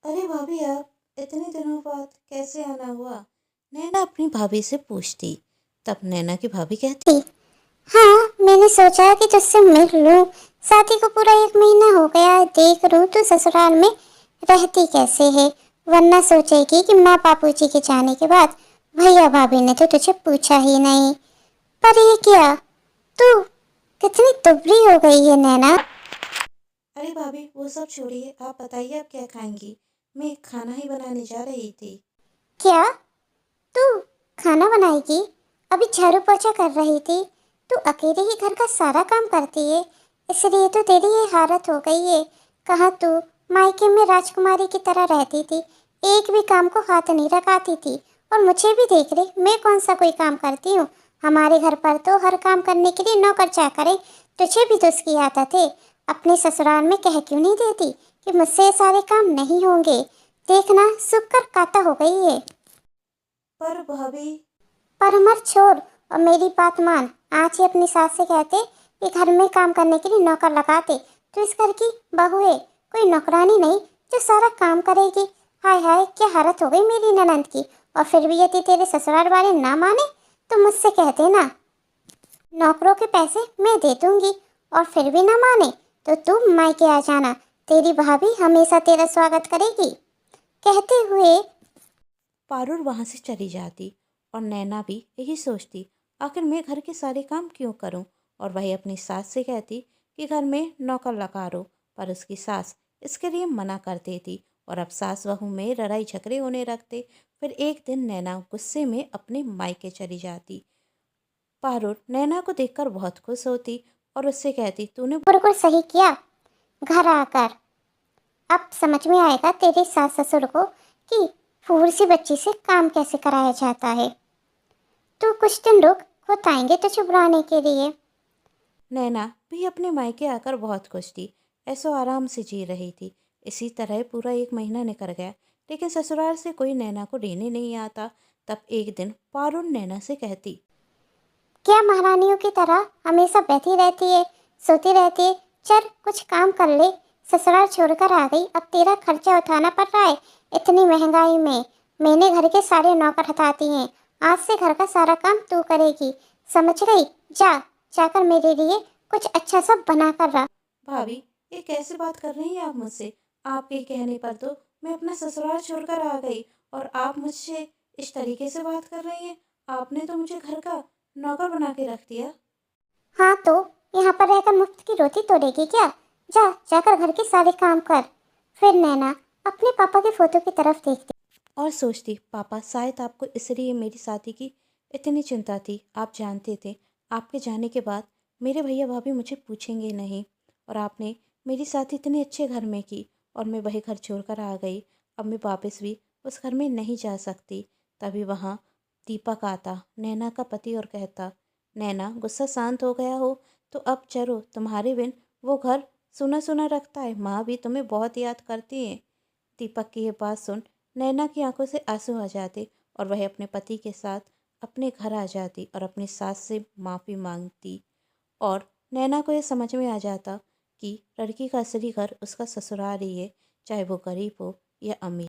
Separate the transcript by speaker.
Speaker 1: अरे भाभी, आप इतने दिनों बाद कैसे आना हुआ? नैना अपनी भाभी से पूछती। तब नैना की भाभी कहती।
Speaker 2: हाँ, मैंने सोचा कि तुझसे मिल लूं। शादी को पूरा 1 महीना हो गया, देख लूं तू ससुराल में रहती कैसे है। वरना सोचेगी कि माँ बापूजी के जाने के बाद भैया भाभी ने तो तुझे पूछा ही नहीं। पर ये क्या, तू कितनी दुबली हो गई है नैना।
Speaker 1: अरे भाभी, वो सब छोड़िए, आप बताइए आप क्या खाएंगी? मैं खाना ही बनाने जा रही थी।
Speaker 2: क्या तू खाना बनाएगी? अभी झाड़ू पोछा कर रही थी। तू अकेले ही घर का सारा काम करती है, इसलिए तो तेरी ये हालत हो गई है। कहाँ तू मायके में राजकुमारी की तरह रहती थी, एक भी काम को हाथ नहीं लगाती थी। और मुझे भी देख ले, मैं कौन सा कोई काम करती हूँ। हमारे घर पर तो हर काम करने के लिए नौकर चाकर है। तुझे भी तो उसकी आदत है। अपने ससुराल में कह क्यों नहीं देती कि मुझसे ये सारे काम नहीं होंगे। देखना, सूख कर कांटा हो गई है।
Speaker 1: पर भाभी।
Speaker 2: पर मत छोड़ और मेरी बात मान। आज ही अपनी सास से कहते कि घर में काम करने के लिए नौकर लगाते। तो इस घर की बहू है, कोई नौकरानी नहीं जो सारा काम करेगी। हाय हाय, क्या हालत हो गई मेरी ननंद की। और फिर भी यदि तेरे ससुराल वाले ना माने तो मुझसे कह देना, नौकरों के पैसे मैं दे दूंगी। और फिर भी ना माने तो तू मायके आ जाना, तेरी भाभी हमेशा तेरा स्वागत करेगी। कहते हुए
Speaker 1: पारुल वहां से चली जाती। और नैना भी यही सोचती, आखिर मैं घर के सारे काम क्यों करूं? और वही अपनी सास से कहती कि घर में नौकर लगा लो। पर उसकी सास इसके लिए मना कर देती। और अब सास बहू में लड़ाई झगड़े होने लगते। फिर एक दिन नैना गुस्से में अपने मायके चली जाती। पारुल नैना को देखकर बहुत खुश होती और उससे कहती, तूने
Speaker 2: बिल्कुल सही किया घर आकर। अब समझ में आएगा तेरे सास ससुर को कि फूल सी बच्ची से काम कैसे कराया जाता है। तू कुछ दिन रुक, खुद आएंगे तुझे बुलाने के लिए।
Speaker 1: नैना भी अपने मायके आकर बहुत खुश थी। ऐसो आराम से जी रही थी। इसी तरह पूरा 1 महीना निकल गया, लेकिन ससुराल से कोई नैना को लेने नहीं आता। तब एक दिन पारुल नैना से कहती।
Speaker 2: क्या महारानियों की तरह हमेशा बैठी रहती है, सोती रहती है। चल कुछ काम कर ले। ससुराल छोड़कर आ गई, अब तेरा खर्चा उठाना पड़ रहा है। इतनी महंगाई में मैंने घर के सारे नौकर हटाती हैं। आज से घर का सारा काम तू करेगी, समझ गई। जा, जाकर मेरे लिए कुछ अच्छा सा बना कर रख।
Speaker 1: भाभी, ये कैसे बात कर रही हैं आप मुझसे? आपके कहने पर तो मैं अपना ससुराल छोड़कर आ गई, और आप मुझसे इस तरीके से बात कर रही हैं। आपने तो मुझे घर का नौकर बना के रख दिया।
Speaker 2: हाँ तो यहाँ पर रहकर मुफ्त की रोटी तोड़ेगी क्या? जा, जाकर घर के सारे काम कर। फिर नैना अपने पापा के फोटो की तरफ देखती।
Speaker 1: और सोचती, पापा शायद आपको इसलिए मेरी शादी की इतनी चिंता थी। आप जानते थे आपके जाने के बाद मेरे भैया भाभी मुझे पूछेंगे नहीं। और आपने मेरी शादी इतने अच्छे घर में की, और मैं वही घर छोड़कर आ गई। अब मैं वापस भी उस घर में नहीं जा सकती। तभी वहाँ दीपक आता, नैना का पति, और कहता, नैना गुस्सा शांत हो गया हो तो अब चलो, तुम्हारे बिन वो घर सुना सुना रखता है। माँ भी तुम्हें बहुत याद करती है। दीपक की ये बात सुन नैना की आंखों से आंसू आ जाते, और वह अपने पति के साथ अपने घर आ जाती और अपनी सास से माफ़ी मांगती। और नैना को यह समझ में आ जाता कि लड़की का असली घर उसका ससुराल ही है, चाहे वो गरीब हो या अमीर।